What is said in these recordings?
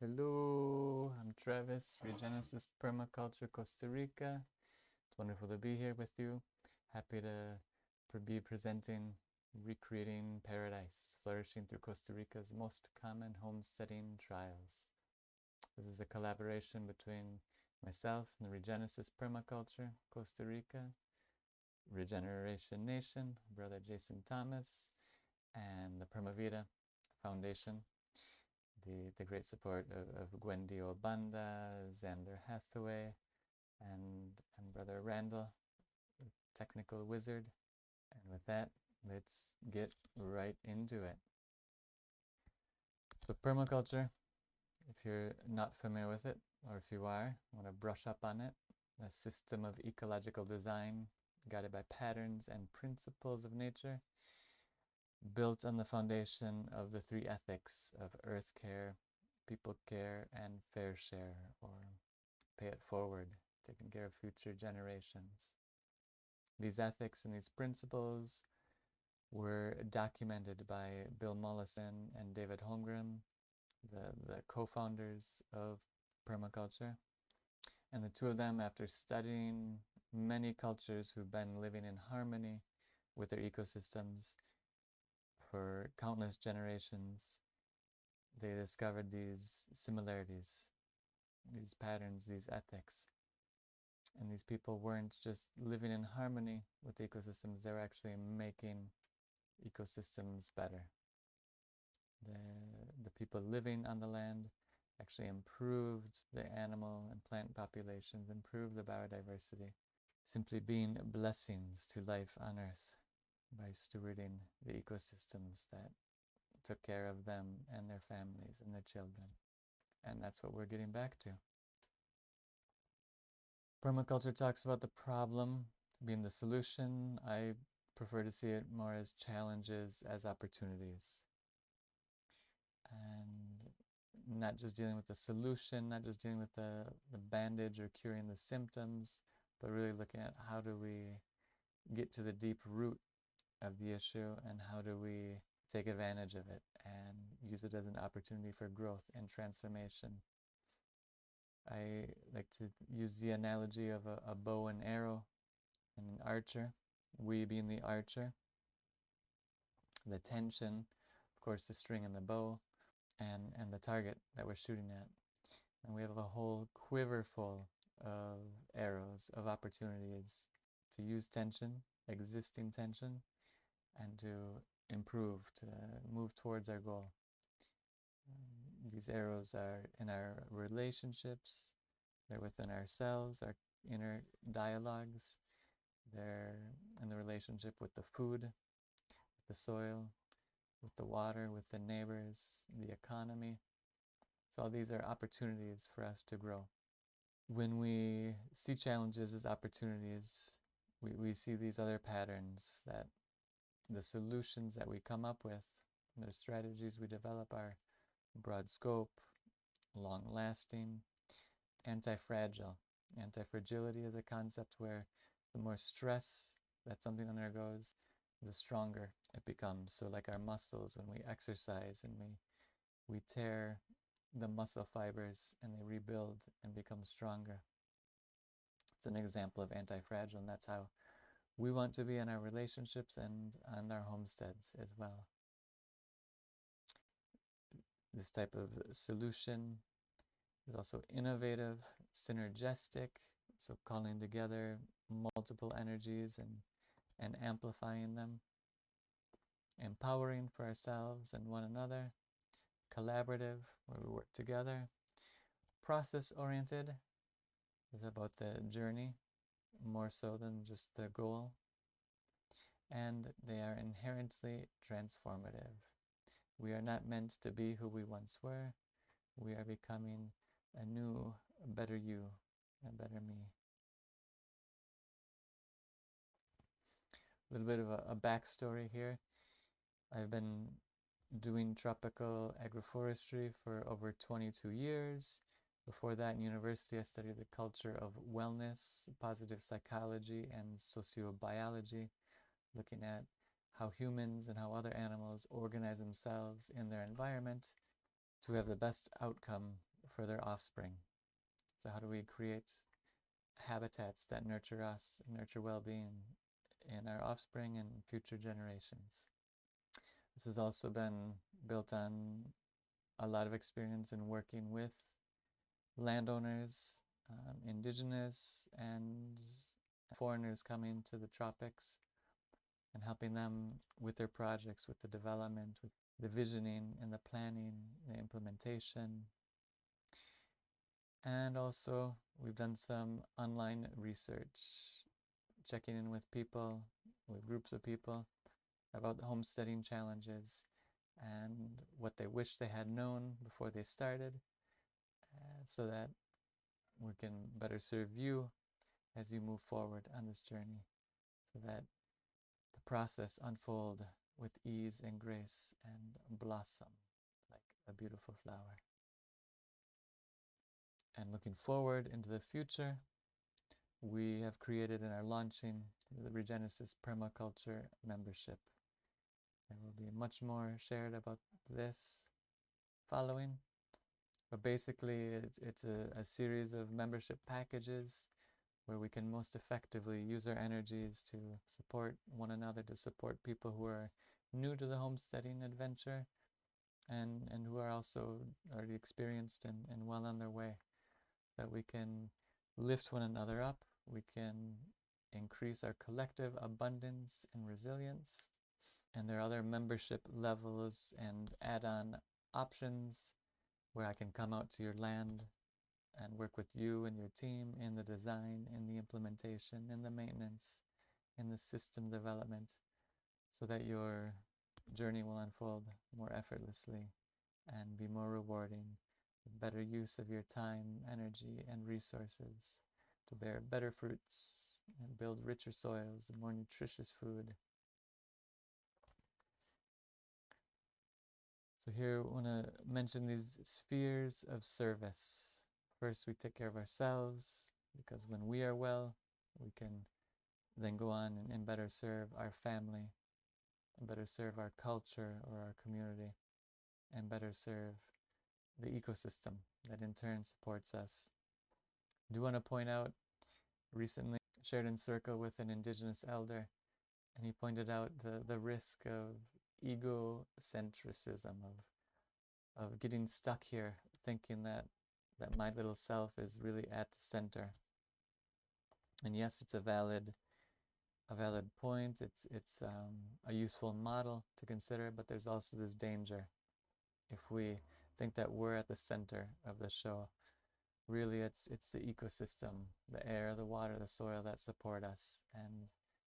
Hello, I'm Travis, Regenesis Permaculture, Costa Rica. It's wonderful to be here with you. Happy to be presenting Recreating Paradise, Flourishing Through Costa Rica's Most Common Homesteading Trials. This is a collaboration between myself and the Regenesis Permaculture, Costa Rica, Regeneration Nation, Brother Jason Thomas, and the Permavita Foundation. The great support of Gwendy Obanda, Xander Hathaway, and Brother Randall, technical wizard. And with that, let's get right into it. So permaculture, if you're not familiar with it, or if you are, want to brush up on it, a system of ecological design guided by patterns and principles of nature, built on the foundation of the three ethics of earth care, people care, and fair share, or pay it forward, taking care of future generations. These ethics and these principles were documented by Bill Mollison and David Holmgren, the co-founders of permaculture. And the two of them, after studying many cultures who've been living in harmony with their ecosystems for countless generations, they discovered these similarities, these patterns, these ethics. And these people weren't just living in harmony with ecosystems, they were actually making ecosystems better. The people living on the land actually improved the animal and plant populations, improved the biodiversity, simply being blessings to life on Earth by stewarding the ecosystems that took care of them and their families and their children. And that's what we're getting back to. Permaculture talks about the problem being the solution. I prefer to see it more as challenges as opportunities. And not just dealing with the solution, not just dealing with the bandage or curing the symptoms, but really looking at how do we get to the deep root of the issue and how do we take advantage of it and use it as an opportunity for growth and transformation. I like to use the analogy of a bow and arrow and an archer, we being the archer, the tension, of course the string and the bow, and the target that we're shooting at. And we have a whole quiver full of arrows, of opportunities to use tension, existing tension, and to improve, to move towards our goal. These arrows are in our relationships, they're within ourselves, our inner dialogues, they're in the relationship with the food, with the soil, with the water, with the neighbors, the economy. So all these are opportunities for us to grow. When we see challenges as opportunities, we see these other patterns, that the solutions that we come up with, the strategies we develop are broad scope, long-lasting, anti-fragile. Anti-fragility is a concept where the more stress that something undergoes, the stronger it becomes. So like our muscles, when we exercise and we tear the muscle fibers and they rebuild and become stronger. It's an example of anti-fragile, and that's how we want to be in our relationships and on our homesteads as well. This type of solution is also innovative, synergistic, so calling together multiple energies and amplifying them, empowering for ourselves and one another, collaborative, where we work together, process-oriented, is about the journey more so than just the goal, and they are inherently transformative. We are not meant to be who we once were. We are becoming a new, a better you, a better me. A little bit of a backstory here. I've been doing tropical agroforestry for over 22 years. Before that, in university, I studied the culture of wellness, positive psychology, and sociobiology, looking at how humans and how other animals organize themselves in their environment to have the best outcome further offspring. So how do we create habitats that nurture us, nurture well-being in our offspring and future generations? This has also been built on a lot of experience in working with landowners, indigenous and foreigners coming to the tropics, and helping them with their projects, with the development, with the visioning and the planning, the implementation. And also we've done some online research, checking in with people, with groups of people, about the homesteading challenges and what they wish they had known before they started, so that we can better serve you as you move forward on this journey, so that the process unfold with ease and grace and blossom like a beautiful flower. And looking forward into the future, we have created and are launching the Regenesis Permaculture membership. There will be much more shared about this following, but basically it's a series of membership packages where we can most effectively use our energies to support one another, to support people who are new to the homesteading adventure and who are also already experienced and well on their way, that we can lift one another up, we can increase our collective abundance and resilience. And there are other membership levels and add-on options where I can come out to your land and work with you and your team in the design, in the implementation, in the maintenance, in the system development, so that your journey will unfold more effortlessly and be more rewarding, with better use of your time, energy, and resources to bear better fruits and build richer soils and more nutritious food. So here I want to mention these spheres of service. First, we take care of ourselves, because when we are well, we can then go on and better serve our family, and better serve our culture or our community, and better serve the ecosystem that in turn supports us. I do want to point out, recently shared in circle with an indigenous elder, and he pointed out the risk of egocentrism, of getting stuck here, thinking that my little self is really at the center. And yes, it's a valid point. It's a useful model to consider, but there's also this danger if we think that we're at the center of the show. Really, it's the ecosystem, the air, the water, the soil that support us, and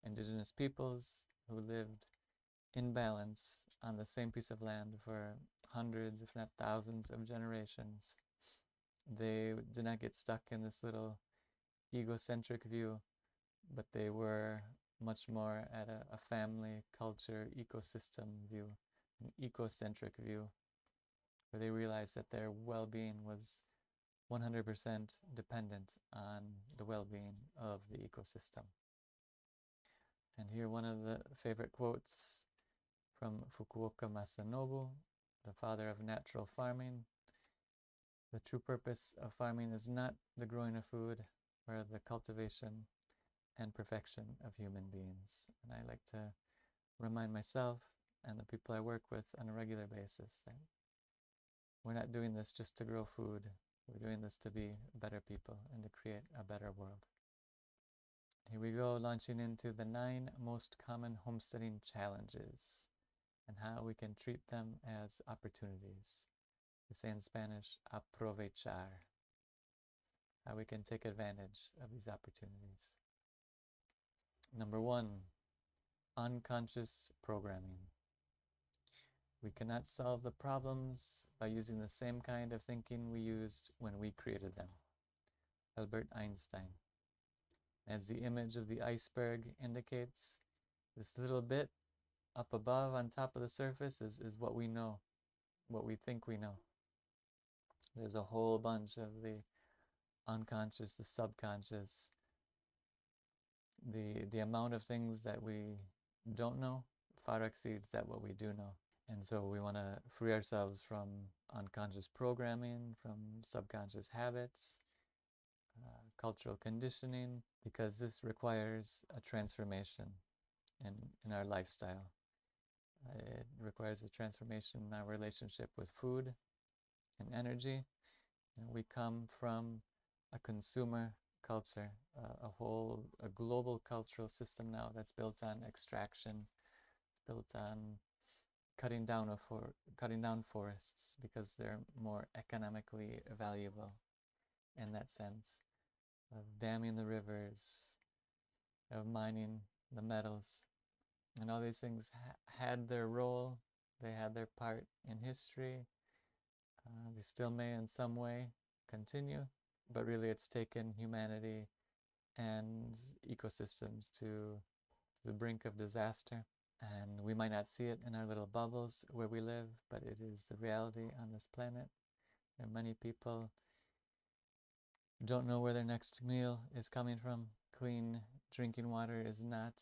indigenous peoples who lived in balance on the same piece of land for hundreds, if not thousands of generations. They did not get stuck in this little egocentric view, but they were much more at a family, culture, ecosystem view, an ecocentric view, where they realized that their well-being was 100% dependent on the well-being of the ecosystem. And here one of the favorite quotes from Fukuoka Masanobu, the father of natural farming. The true purpose of farming is not the growing of food, or the cultivation and perfection of human beings. And I like to remind myself and the people I work with on a regular basis that we're not doing this just to grow food. We're doing this to be better people and to create a better world. Here we go, launching into the 9 most common homesteading challenges and how we can treat them as opportunities. We say in Spanish, aprovechar. How we can take advantage of these opportunities. Number 1, unconscious programming. We cannot solve the problems by using the same kind of thinking we used when we created them. Albert Einstein. As the image of the iceberg indicates, this little bit up above on top of the surface is what we know, what we think we know. There's a whole bunch of the unconscious, the subconscious, the amount of things that we don't know far exceeds that what we do know. And so we want to free ourselves from unconscious programming, from subconscious habits, cultural conditioning, because this requires a transformation in our lifestyle. It requires a transformation in our relationship with food and energy. We come from a consumer culture, a global cultural system now that's built on extraction. It's built on cutting down forests because they're more economically valuable in that sense, of damming the rivers, of mining the metals. And all these things had their role, they had their part in history. They still may in some way continue, but really it's taken humanity and ecosystems to the brink of disaster. And we might not see it in our little bubbles where we live, but it is the reality on this planet. And many people don't know where their next meal is coming from. Clean drinking water is not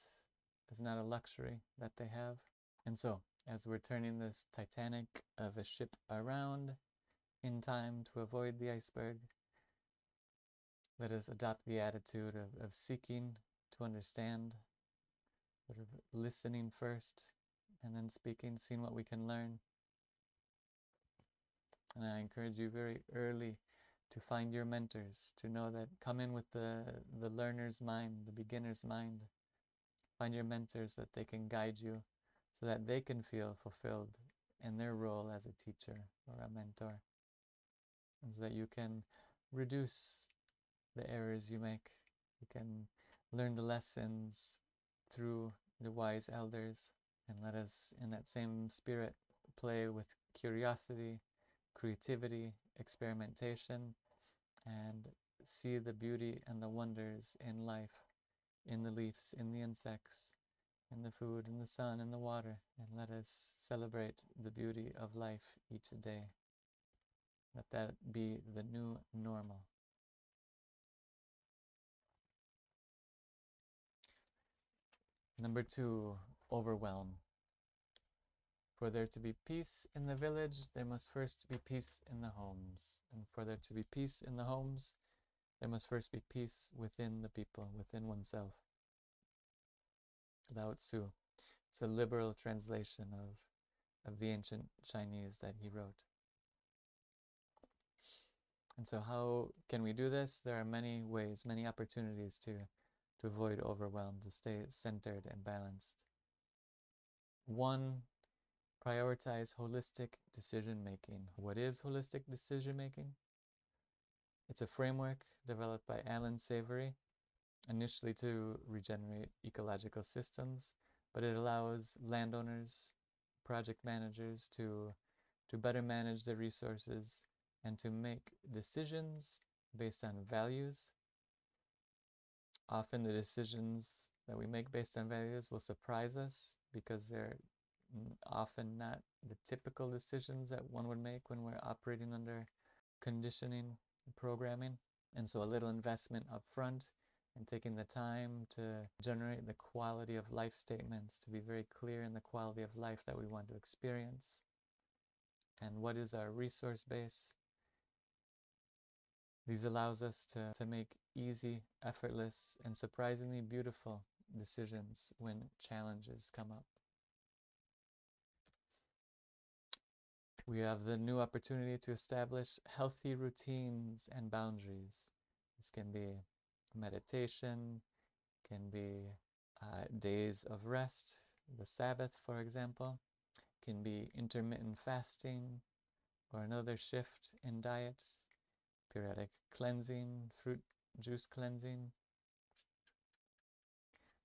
a luxury that they have. And so, as we're turning this Titanic of a ship around in time to avoid the iceberg, let us adopt the attitude of seeking to understand, sort of listening first, and then speaking, seeing what we can learn. And I encourage you very early to find your mentors, to know that come in with the learner's mind, the beginner's mind. Find your mentors that they can guide you so that they can feel fulfilled in their role as a teacher or a mentor, and so that you can reduce the errors you make. You can learn the lessons through the wise elders, and let us, in that same spirit, play with curiosity, creativity, experimentation, and see the beauty and the wonders in life, in the leaves, in the insects, in the food, in the sun, in the water, and let us celebrate the beauty of life each day. Let that be the new normal. Number 2, overwhelm. For there to be peace in the village, there must first be peace in the homes. And for there to be peace in the homes, there must first be peace within the people, within oneself. Lao Tzu. It's a liberal translation of the ancient Chinese that he wrote. And so how can we do this? There are many ways, many opportunities to avoid overwhelm, to stay centered and balanced. 1, prioritize holistic decision making. What is holistic decision making? It's a framework developed by Alan Savory, initially to regenerate ecological systems, but it allows landowners, project managers to better manage their resources and to make decisions based on values. Often the decisions that we make based on values will surprise us because they're often not the typical decisions that one would make when we're operating under conditioning programming. And so a little investment up front and taking the time to generate the quality of life statements, to be very clear in the quality of life that we want to experience and what is our resource base. These allows us to make easy, effortless, and surprisingly beautiful decisions when challenges come up. We have the new opportunity to establish healthy routines and boundaries. This can be meditation, can be days of rest, the Sabbath, for example, can be intermittent fasting or another shift in diet, periodic cleansing, fruit juice cleansing.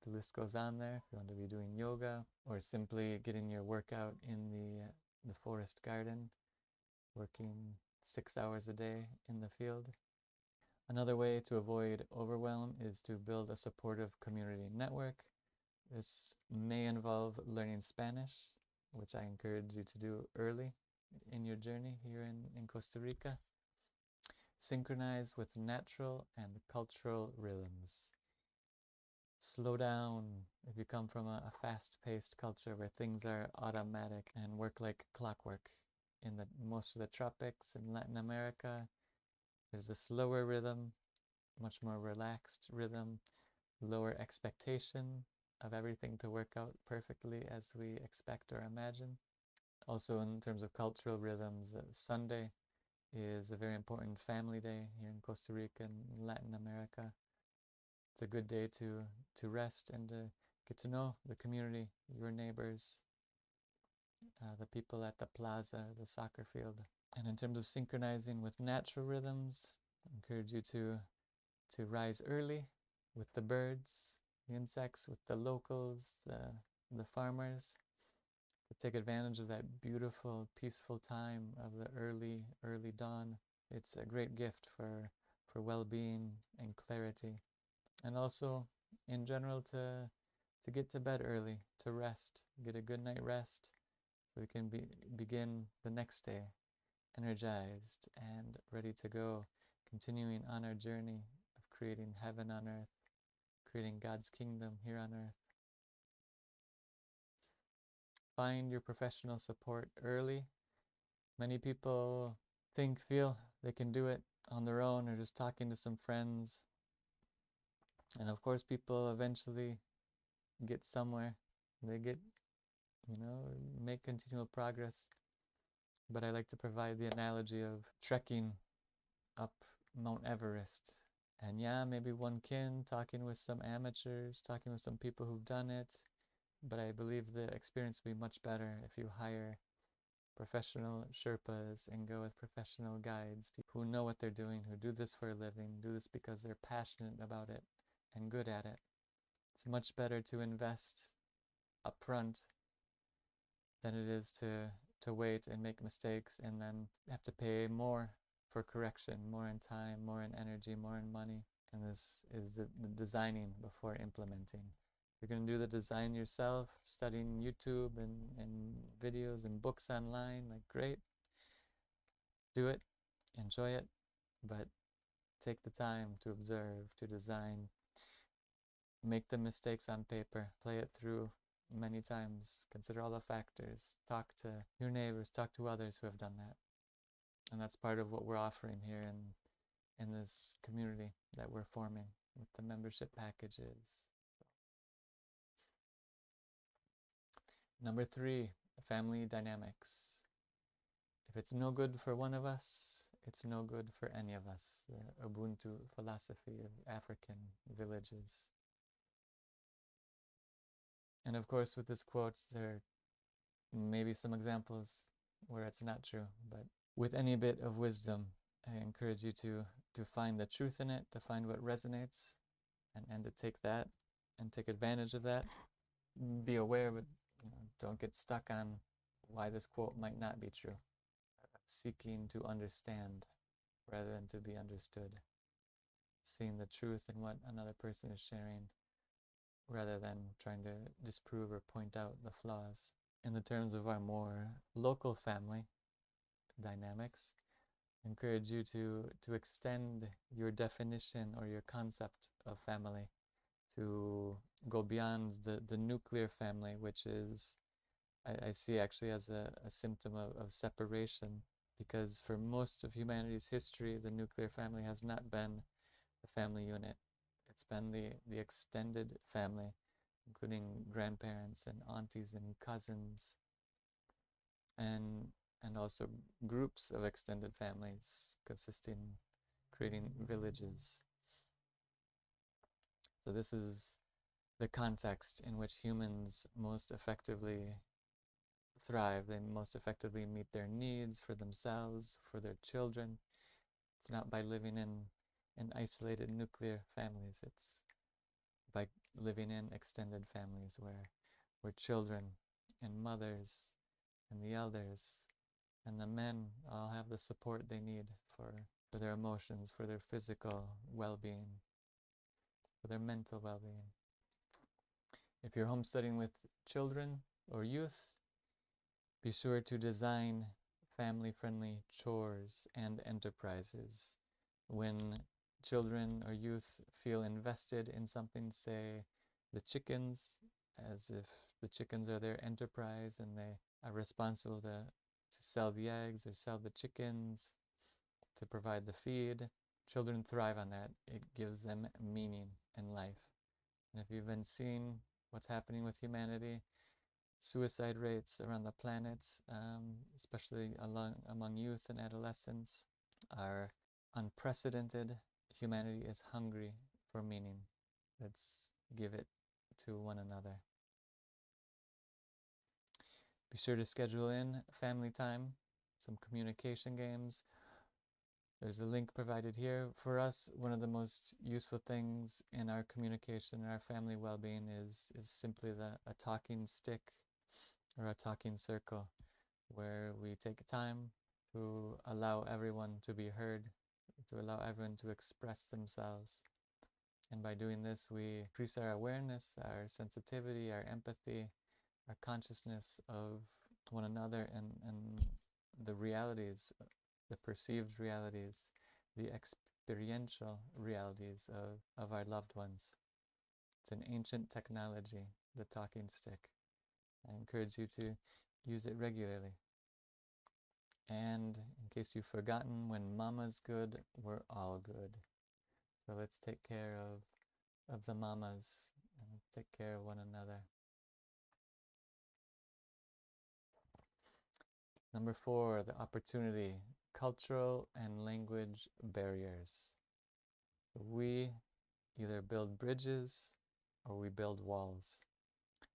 The list goes on there. If you want to be doing yoga or simply getting your workout in the forest garden, working 6 hours a day in the field. Another way to avoid overwhelm is to build a supportive community network. This may involve learning Spanish, which I encourage you to do early in your journey here in Costa Rica. Synchronize with natural and cultural rhythms. Slow down if you come from a fast-paced culture where things are automatic and work like clockwork. in most of the tropics in Latin America. There's a slower rhythm, much more relaxed rhythm, lower expectation of everything to work out perfectly as we expect or imagine. Also, in terms of cultural rhythms, Sunday is a very important family day here in Costa Rica and Latin America. It's a good day to rest and to get to know the community, your neighbors, the people at the plaza, the soccer field. And in terms of synchronizing with natural rhythms, I encourage you to rise early with the birds, the insects, with the locals, the farmers, to take advantage of that beautiful, peaceful time of the early dawn. It's a great gift for well-being and clarity. And also, in general, to get to bed early, to rest, get a good night rest, so we can begin the next day energized and ready to go, continuing on our journey of creating heaven on earth, creating God's kingdom here on earth. Find your professional support early. Many people feel they can do it on their own or just talking to some friends. And of course, people eventually get somewhere. They make continual progress. But I like to provide the analogy of trekking up Mount Everest. And yeah, maybe one can, talking with some amateurs, talking with some people who've done it. But I believe the experience will be much better if you hire professional Sherpas and go with professional guides, people who know what they're doing, who do this for a living, do this because they're passionate about it and good at it. It's much better to invest upfront than it is to wait and make mistakes and then have to pay more for correction, more in time, more in energy, more in money. And this is the designing before implementing. You're going to do the design yourself, studying YouTube and videos and books online, like great. Do it, enjoy it, but take the time to observe, to design. Make the mistakes on paper, play it through many times, consider all the factors, talk to your neighbors, talk to others who have done that. And that's part of what we're offering here in this community that we're forming with the membership packages. Number 3, family dynamics. If it's no good for one of us, it's no good for any of us. The Ubuntu philosophy of African villages. And of course, with this quote, there may be some examples where it's not true, but with any bit of wisdom, I encourage you to find the truth in it, to find what resonates, and to take that and take advantage of that. Be aware, but don't get stuck on why this quote might not be true. Seeking to understand rather than to be understood. Seeing the truth in what another person is sharing rather than trying to disprove or point out the flaws. In the terms of our more local family dynamics, I encourage you to extend your definition or your concept of family, to go beyond the nuclear family, which is, I see actually as a symptom of separation, because for most of humanity's history, the nuclear family has not been the family unit. It's been the extended family, including grandparents and aunties and cousins, and also groups of extended families creating villages. So this is the context in which humans most effectively thrive. They most effectively meet their needs for themselves, for their children. It's not by living in isolated nuclear families. It's by living in extended families where children and mothers and the elders and the men all have the support they need for their emotions, for their physical well-being, for their mental well-being. If you're homesteading with children or youth, be sure to design family-friendly chores and enterprises. When children or youth feel invested in something, say the chickens, as if the chickens are their enterprise and they are responsible to to sell the eggs or sell the chickens, to provide the feed. Children thrive on that. It gives them meaning in life. And if you've been seeing what's happening with humanity, suicide rates around the planet, especially among youth and adolescents, are unprecedented. Humanity is hungry for meaning. Let's give it to one another. Be sure to schedule in family time, some communication games. There's a link provided here. For us, one of the most useful things in our communication and our family well-being is simply a talking stick or a talking circle, where we take time to allow everyone to be heard, to allow everyone to express themselves. And by doing this, we increase our awareness, our sensitivity, our empathy, our consciousness of one another and the realities, the perceived realities, the experiential realities of our loved ones. It's an ancient technology, the talking stick. I encourage you to use it regularly. And in case you've forgotten, when mama's good, we're all good. So let's take care of the mamas and take care of one another. Number 4, the opportunity, cultural and language barriers. So we either build bridges or we build walls.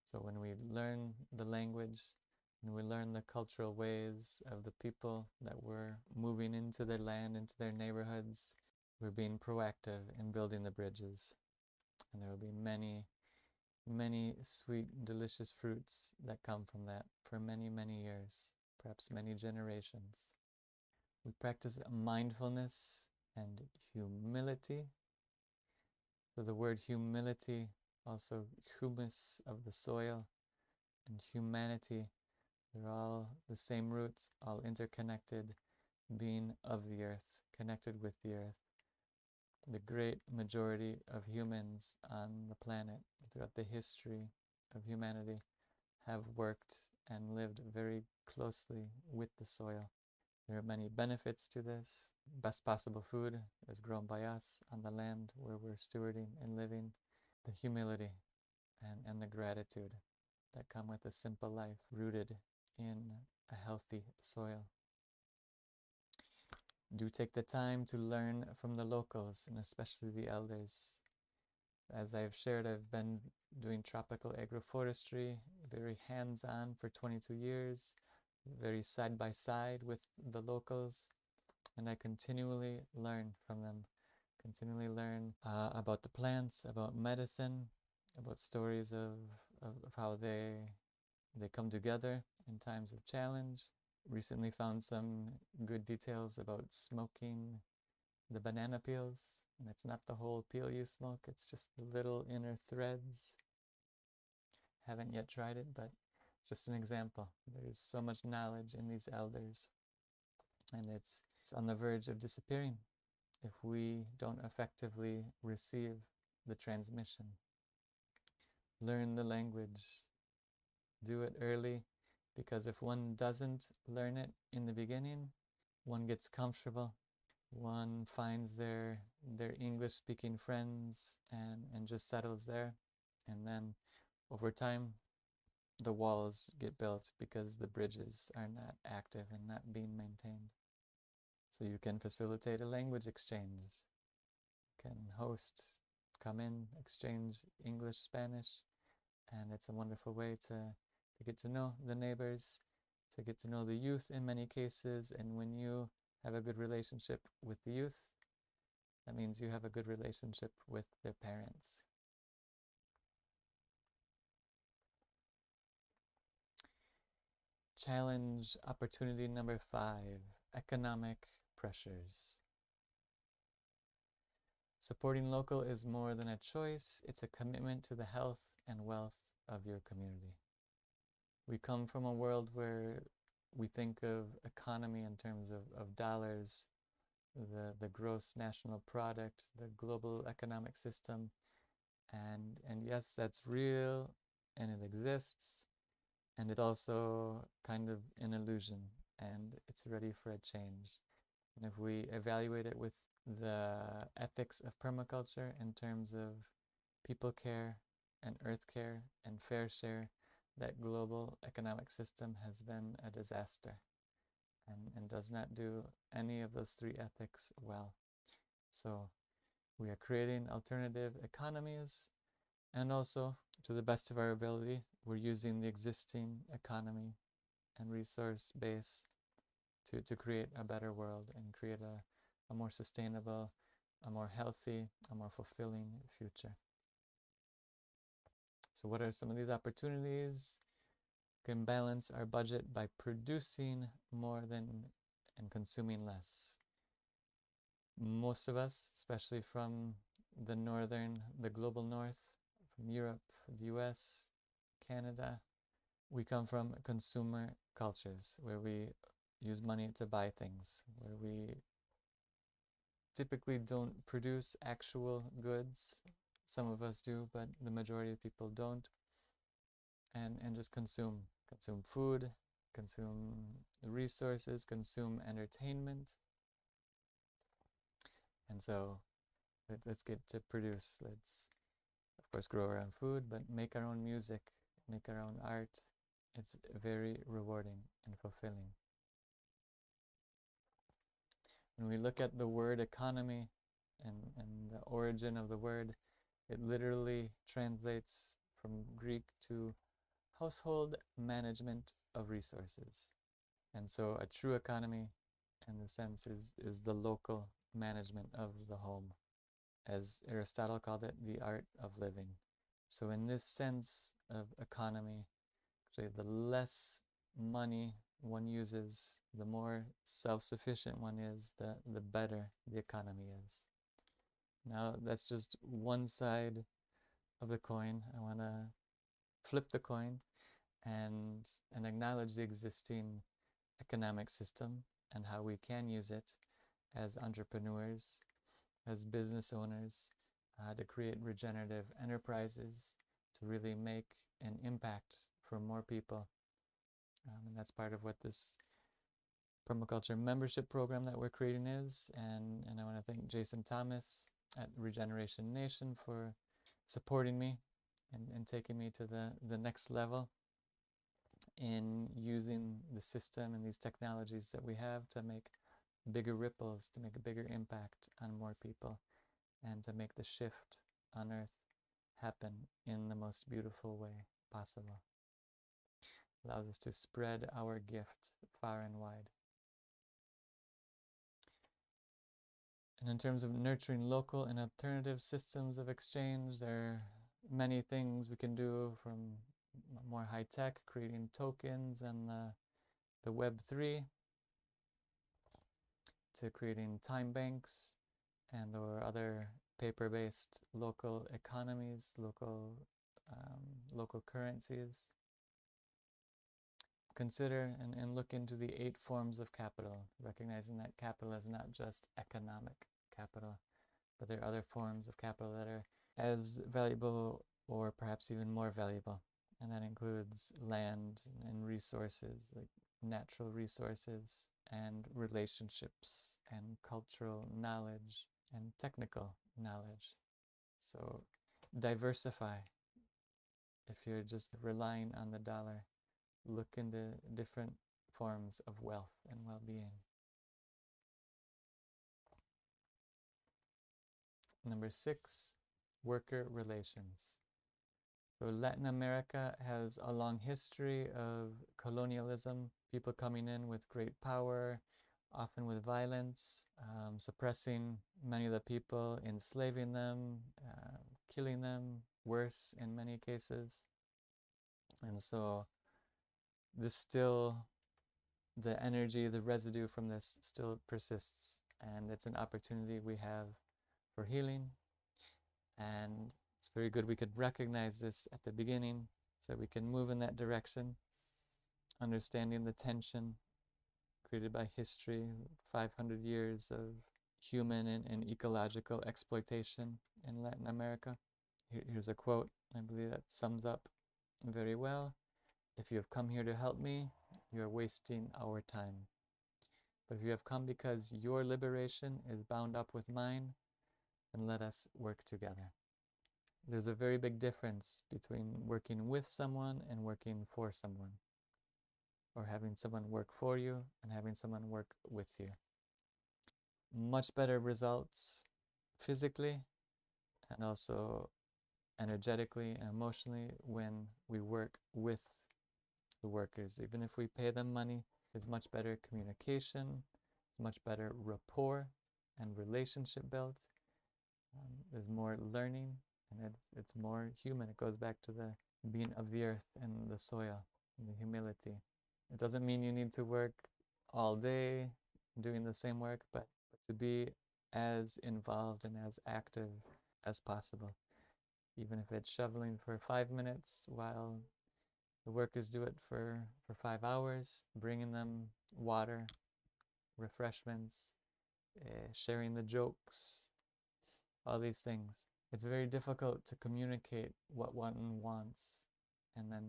So when we learn the language and we learn the cultural ways of the people that we're moving into their land, into their neighborhoods, we're being proactive in building the bridges. And there will be many, many sweet, delicious fruits that come from that for many, many years, perhaps many generations. We practice mindfulness and humility. So the word humility, also humus of the soil, and humanity, they're all the same roots, all interconnected, being of the earth, connected with the earth. The great majority of humans on the planet throughout the history of humanity have worked and lived very closely with the soil. There are many benefits to this. Best possible food is grown by us on the land where we're stewarding and living. The humility and the gratitude that come with a simple life rooted in a healthy soil. Do take the time to learn from the locals and especially the elders. As I've shared, I've been doing tropical agroforestry, very hands-on for 22 years, very side by side with the locals, and I continually learn from them, continually learn about the plants, about medicine, about stories of how they come together in times of challenge. Recently found some good details about smoking the banana peels, and it's not the whole peel you smoke, it's just the little inner threads. Haven't yet tried it, but just an example. There's so much knowledge in these elders, and it's on the verge of disappearing if we don't effectively receive the transmission. Learn the language. Do it early, because if one doesn't learn it in the beginning, one gets comfortable. One finds their English-speaking friends and just settles there. And then over time, the walls get built because the bridges are not active and not being maintained. So you can facilitate a language exchange. You can host, come in, exchange English, Spanish, and it's a wonderful way to get to know the neighbors, to get to know the youth in many cases. And when you have a good relationship with the youth, that means you have a good relationship with their parents. Challenge opportunity number 5, economic pressures. Supporting local is more than a choice, it's a commitment to the health and wealth of your community. We come from a world where we think of economy in terms of dollars, the gross national product, the global economic system, and yes, that's real and it exists, and it's also kind of an illusion. and it's ready for a change. And if we evaluate it with the ethics of permaculture in terms of people care and earth care and fair share, that global economic system has been a disaster and does not do any of those three ethics well. So we are creating alternative economies, and also, to the best of our ability, we're using the existing economy and resource base to create a better world and create a more sustainable, a more healthy, a more fulfilling future. So what are some of these opportunities? We can balance our budget by producing more than and consuming less. Most of us, especially from the global north, from Europe, the US, Canada, we come from consumer cultures where we use money to buy things, where we typically don't produce actual goods. Some of us do, but the majority of people don't. And just consume food, consume resources, consume entertainment. And so let's get to produce. Let's, of course, grow our own food, but make our own music, make our own art. It's very rewarding and fulfilling. When we look at the word economy and the origin of the word, it literally translates from Greek to household management of resources. And so a true economy, in the sense, is the local management of the home. As Aristotle called it, the art of living. So in this sense of economy, actually the less money one uses, the more self-sufficient one is, the better the economy is. Now that's just one side of the coin. I want to flip the coin and acknowledge the existing economic system and how we can use it as entrepreneurs, as business owners, to create regenerative enterprises, to really make an impact for more people. And that's part of what this permaculture membership program that we're creating is. And I want to thank Jason Thomas at Regeneration Nation for supporting me and taking me to the next level in using the system and these technologies that we have to make bigger ripples, to make a bigger impact on more people, and to make the shift on Earth happen in the most beautiful way possible. Allows us to spread our gift far and wide. And in terms of nurturing local and alternative systems of exchange, there are many things we can do, from more high-tech, creating tokens and the Web3, to creating time banks and or other paper-based local economies, local currencies. Consider and look into the 8 forms of capital, recognizing that capital is not just economic capital, but there are other forms of capital that are as valuable or perhaps even more valuable. And that includes land and resources, like natural resources, and relationships, and cultural knowledge, and technical knowledge. So diversify. If you're just relying on the dollar, look into different forms of wealth and well-being. Number 6, worker relations. So Latin America has a long history of colonialism, people coming in with great power, often with violence, suppressing many of the people, enslaving them, killing them, worse in many cases. And so the energy, the residue from this still persists, and it's an opportunity we have for healing. And it's very good we could recognize this at the beginning so we can move in that direction, understanding the tension created by history, 500 years of human and ecological exploitation in Latin America. Here's a quote, I believe that sums up very well. "If you have come here to help me, you are wasting our time. But if you have come because your liberation is bound up with mine, then let us work together. There's a very big difference between working with someone and working for someone, or having someone work for you and having someone work with you. Much better results physically and also energetically and emotionally when we work with the workers. Even if we pay them money, there's much better communication, much better rapport and relationship built. There's more learning, and it's more human. It goes back to the being of the earth and the soil and the humility. It doesn't mean you need to work all day doing the same work, but to be as involved and as active as possible. Even if it's shoveling for 5 minutes while the workers do it for 5 hours, bringing them water, refreshments, sharing the jokes, all these things. It's very difficult to communicate what one wants and then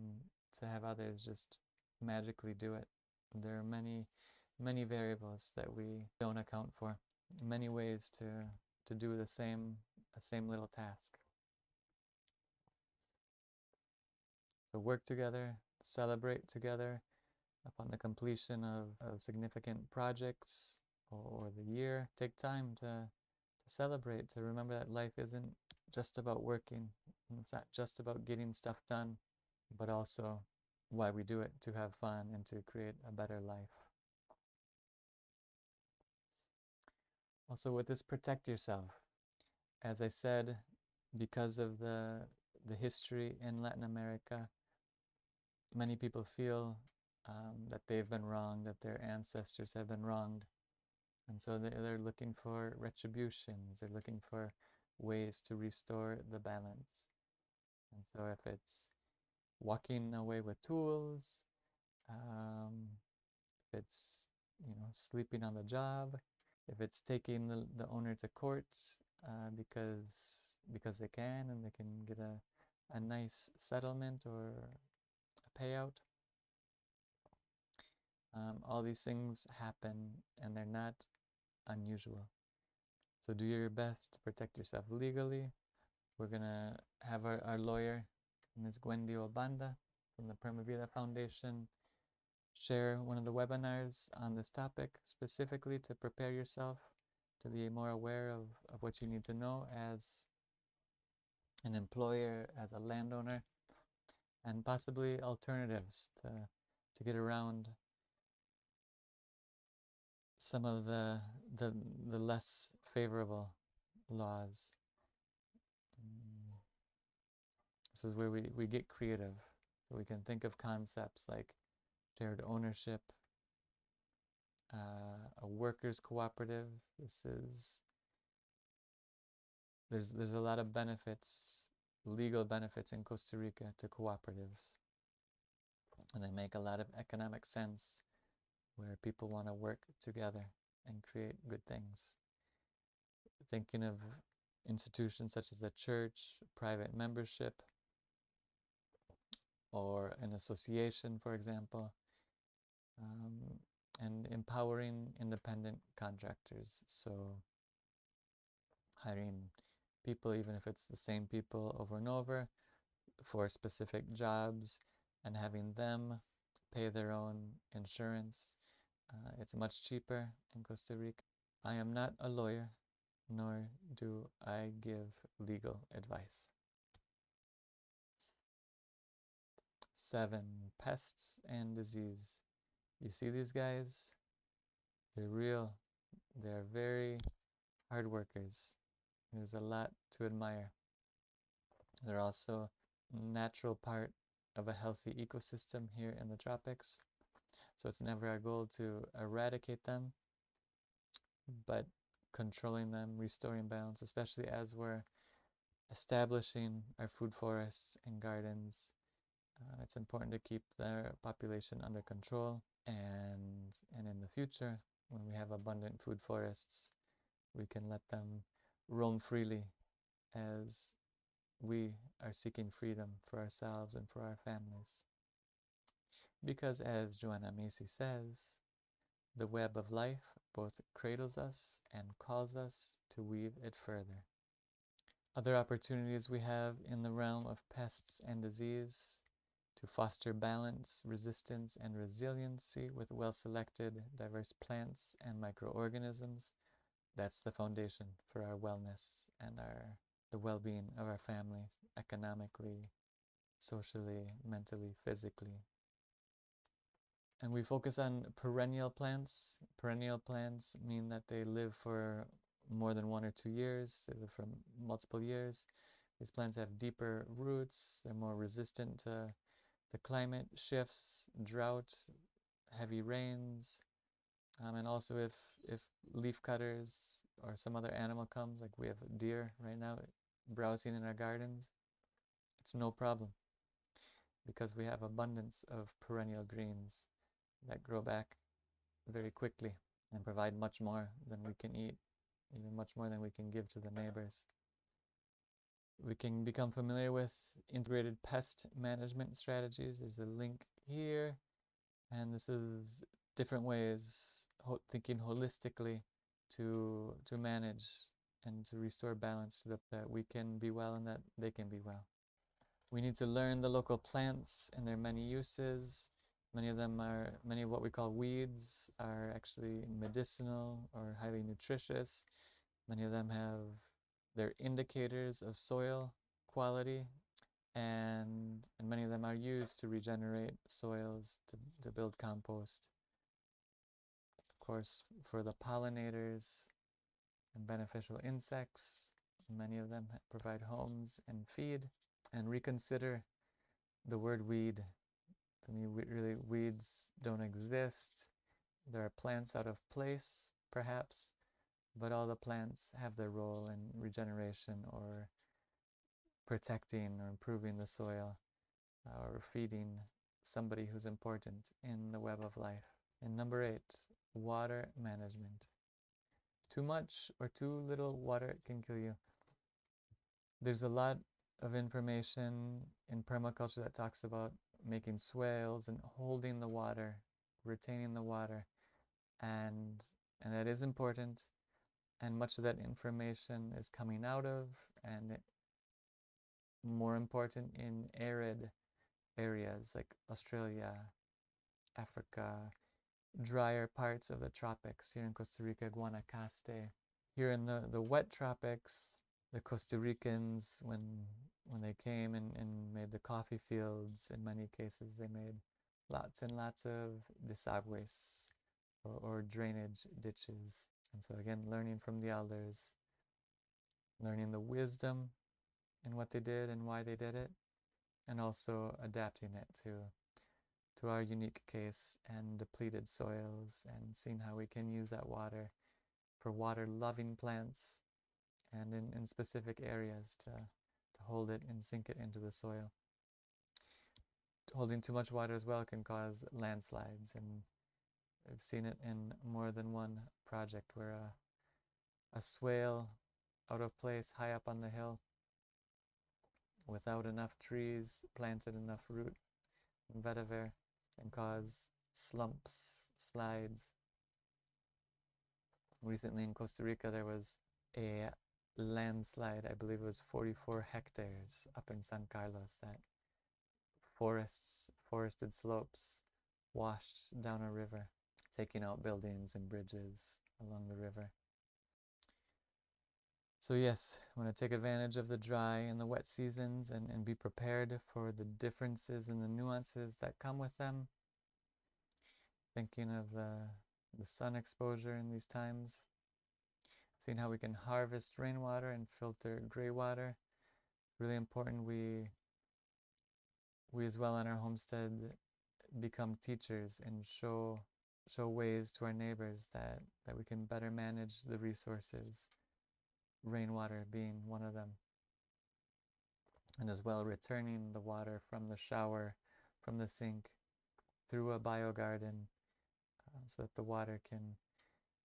to have others just magically do it. There are many variables that we don't account for, many ways to do the same little task. So work together, celebrate together upon the completion of significant projects or the year. Take time to celebrate, to remember that life isn't just about working. It's not just about getting stuff done, but also why we do it, to have fun and to create a better life. Also with this, protect yourself. As I said, because of the history in Latin America, many people feel that they've been wronged, that their ancestors have been wronged. And so they're looking for retributions, they're looking for ways to restore the balance. And so if it's walking away with tools, if it's sleeping on the job, if it's taking the owner to court because they can and they can get a nice settlement or a payout. All these things happen and they're not unusual. So do your best to protect yourself legally. We're going to have our lawyer, Ms. Gwendy Obanda from the Prima Vida Foundation, share one of the webinars on this topic specifically to prepare yourself to be more aware of what you need to know as an employer, as a landowner, and possibly alternatives to get around some of the less favorable laws. This is where we get creative. So we can think of concepts like shared ownership, a workers' cooperative. There's a lot of benefits, legal benefits in Costa Rica to cooperatives. And they make a lot of economic sense where people want to work together and create good things. Thinking of institutions such as a church, private membership, or an association, for example, and empowering independent contractors. So hiring people, even if it's the same people over and over, for specific jobs and having them pay their own insurance. It's much cheaper in Costa Rica. I am not a lawyer, nor do I give legal advice. 7, pests and disease. You see these guys? They're real. They're very hard workers. There's a lot to admire. They're also a natural part of a healthy ecosystem here in the tropics. So it's never our goal to eradicate them, but controlling them, restoring balance, especially as we're establishing our food forests and gardens. It's important to keep their population under control, and in the future, when we have abundant food forests, we can let them roam freely as we are seeking freedom for ourselves and for our families. Because as Joanna Macy says, the web of life both cradles us and calls us to weave it further. Other opportunities we have in the realm of pests and disease to foster balance, resistance, and resiliency with well-selected, diverse plants and microorganisms. That's the foundation for our wellness and the well-being of our family, economically, socially, mentally, physically. And we focus on perennial plants. Perennial plants mean that they live for more than 1 or 2 years. They live for multiple years. These plants have deeper roots. They're more resistant to the climate shifts, drought, heavy rains. And also if leaf cutters or some other animal comes, like we have deer right now browsing in our gardens, it's no problem because we have abundance of perennial greens that grow back very quickly and provide much more than we can eat, even much more than we can give to the neighbors. We can become familiar with integrated pest management strategies. There's a link here, and this is different ways, thinking holistically to manage and to restore balance so that we can be well and that they can be well. We need to learn the local plants and their many uses. Many of what we call weeds are actually medicinal or highly nutritious. Many of them they're indicators of soil quality, and many of them are used to regenerate soils, to build compost. Of course, for the pollinators and beneficial insects, many of them provide homes and feed. And reconsider the word weed. To me, really, weeds don't exist. There are plants out of place, perhaps, but all the plants have their role in regeneration or protecting or improving the soil or feeding somebody who's important in the web of life. And number 8, water management. Too much or too little water can kill you. There's a lot of information in permaculture that talks about making swales and holding the water, retaining the water, and that is important, and much of that information is coming out of and more important in arid areas like Australia, Africa, drier parts of the tropics, here in Costa Rica, Guanacaste. Here in the wet tropics, the Costa Ricans, when they came and made the coffee fields, in many cases they made lots and lots of desagües or drainage ditches. And so again, learning from the elders, learning the wisdom in what they did and why they did it, and also adapting it to our unique case and depleted soils, and seeing how we can use that water for water-loving plants and in specific areas to hold it and sink it into the soil. Holding too much water as well can cause landslides, and I've seen it in more than one project where a swale out of place high up on the hill without enough trees, planted enough root and vetiver, can cause slumps, slides. Recently in Costa Rica there was a landslide, I believe it was 44 hectares up in San Carlos, that forested slopes washed down a river, taking out buildings and bridges along the river. So yes, I want to take advantage of the dry and the wet seasons and be prepared for the differences and the nuances that come with them. Thinking of the sun exposure in these times, seeing how we can harvest rainwater and filter gray water. Really important we as well in our homestead become teachers and show ways to our neighbors that we can better manage the resources, rainwater being one of them. And as well returning the water from the shower, from the sink, through a biogarden, so that the water can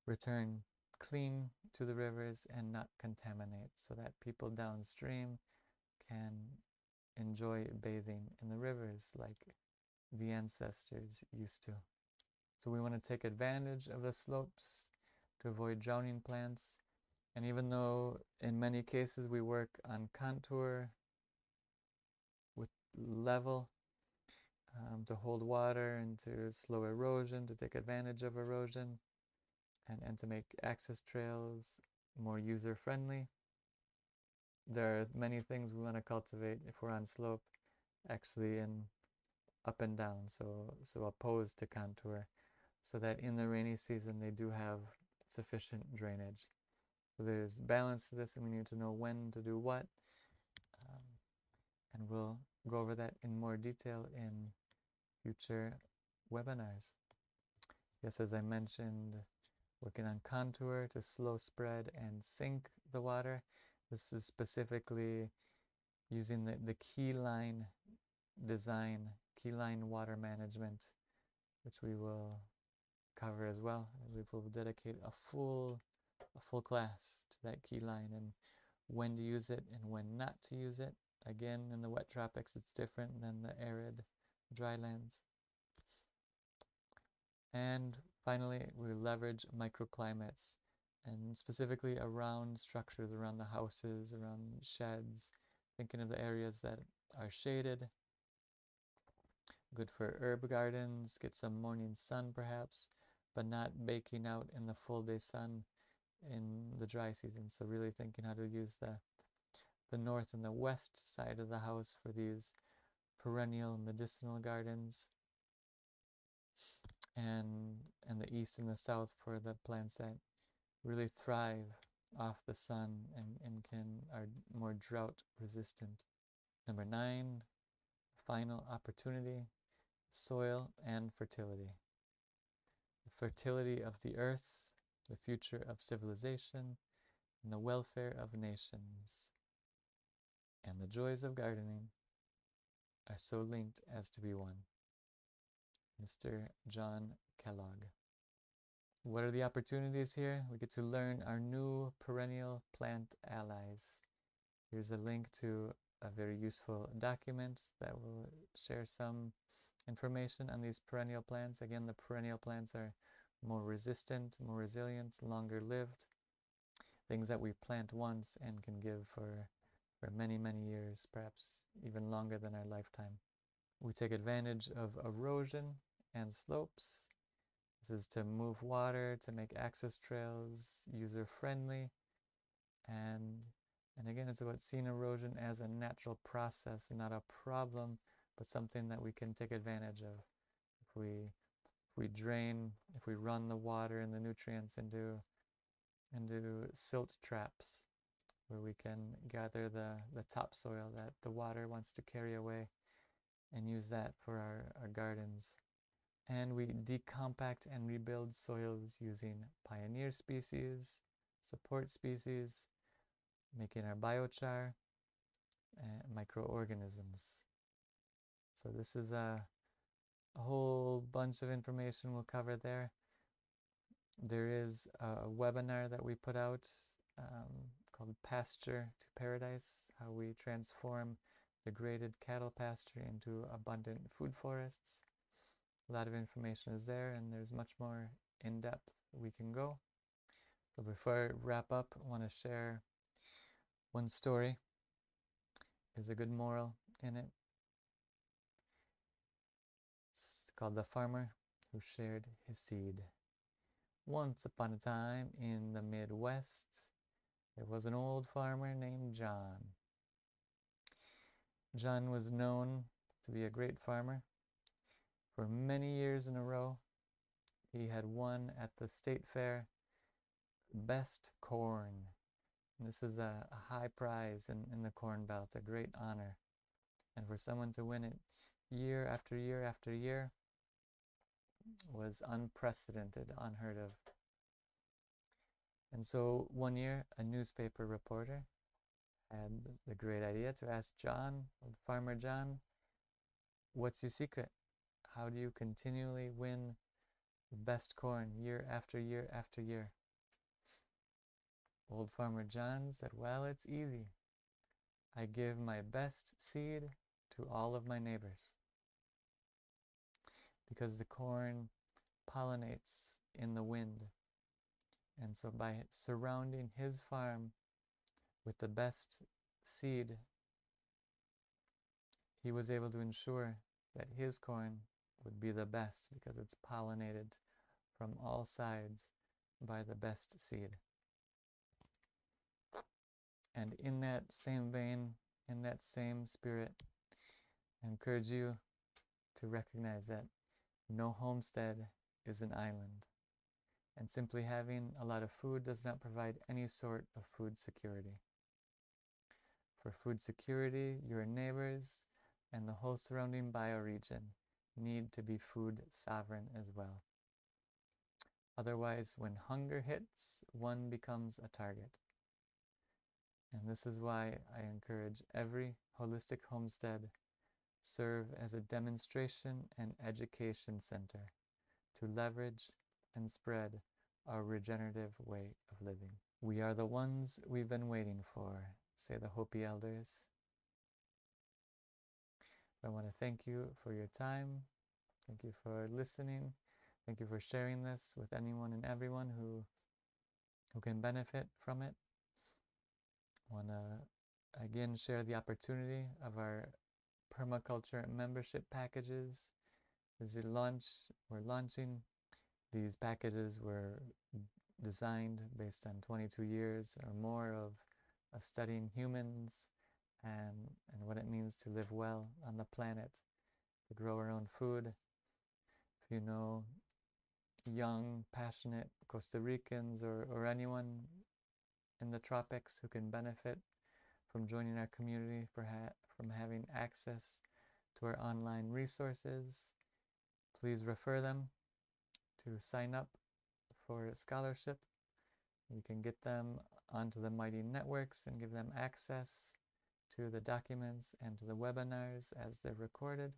return clean to the rivers and not contaminate, so that people downstream can enjoy bathing in the rivers like the ancestors used to. So we want to take advantage of the slopes to avoid drowning plants. And even though in many cases we work on contour with level to hold water and to slow erosion, to take advantage of erosion, and to make access trails more user-friendly, there are many things we want to cultivate if we're on slope, actually in up and down, so opposed to contour, so that in the rainy season they do have sufficient drainage. So there's balance to this, and we need to know when to do what, and we'll go over that in more detail in future webinars. Yes, as I mentioned, working on contour to slow spread and sink the water. This is specifically using the key line design, key line water management, which we will cover as well. We will dedicate a full class to that key line and when to use it and when not to use it. Again, in the wet tropics, it's different than the arid drylands. And finally, we leverage microclimates, and specifically around structures, around the houses, around sheds, thinking of the areas that are shaded. Good for herb gardens, get some morning sun perhaps, but not baking out in the full day sun in the dry season. So really thinking how to use the north and the west side of the house for these perennial medicinal gardens, and the east and the south for the plants that really thrive off the sun and are more drought resistant. Number 9, final opportunity, soil and fertility. The fertility of the earth, the future of civilization, and the welfare of nations. And the joys of gardening are so linked as to be one. Mr. John Kellogg. What are the opportunities here? We get to learn our new perennial plant allies. Here's a link to a very useful document that will share some information on these perennial plants. Again, the perennial plants are more resistant, more resilient, longer lived. Things that we plant once and can give for many, many years, perhaps even longer than our lifetime. We take advantage of erosion and slopes. This is to move water, to make access trails user-friendly, and again, it's about seeing erosion as a natural process and not a problem, but something that we can take advantage of. If we drain, if we run the water and the nutrients into silt traps, where we can gather the topsoil that the water wants to carry away and use that for our gardens. And we decompact and rebuild soils using pioneer species, support species, making our biochar, and microorganisms. So this is a whole bunch of information we'll cover there. There is a webinar that we put out called Pasture to Paradise, how we transform degraded cattle pasture into abundant food forests. A lot of information is there, and there's much more in depth we can go. So before I wrap up, I want to share one story. There's a good moral in it. It's called The Farmer Who Shared His Seed. Once upon a time in the Midwest, there was an old farmer named John. John was known to be a great farmer. For many years in a row, he had won at the state fair best corn. And this is a high prize in the Corn Belt, a great honor. And for someone to win it year after year after year was unprecedented, unheard of. And so one year, a newspaper reporter had the great idea to ask John, Farmer John, what's your secret? How do you continually win the best corn year after year after year? Old Farmer John said, well, it's easy. I give my best seed to all of my neighbors. because the corn pollinates in the wind. And so by surrounding his farm with the best seed, he was able to ensure that his corn would be the best because it's pollinated from all sides by the best seed. And in that same vein, in that same spirit, I encourage you to recognize that no homestead is an island. And simply having a lot of food does not provide any sort of food security. For food security, your neighbors and the whole surrounding bioregion need to be food sovereign as well. Otherwise, when hunger hits, one becomes a target. And this is why I encourage every holistic homestead serve as a demonstration and education center to leverage and spread our regenerative way of living. We are the ones we've been waiting for, say the Hopi elders. I want to thank you for your time. Thank you for listening. Thank you for sharing this with anyone and everyone who can benefit from it. I want to again share the opportunity of our permaculture membership packages. We're launching. These packages were designed based on 22 years or more of studying humans and what it means to live well on the planet, to grow our own food. If you know young, passionate Costa Ricans or anyone in the tropics who can benefit from joining our community, from having access to our online resources, please refer them to sign up for a scholarship. We can get them onto the Mighty Networks and give them access to the documents and to the webinars as they're recorded.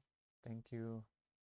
Thank you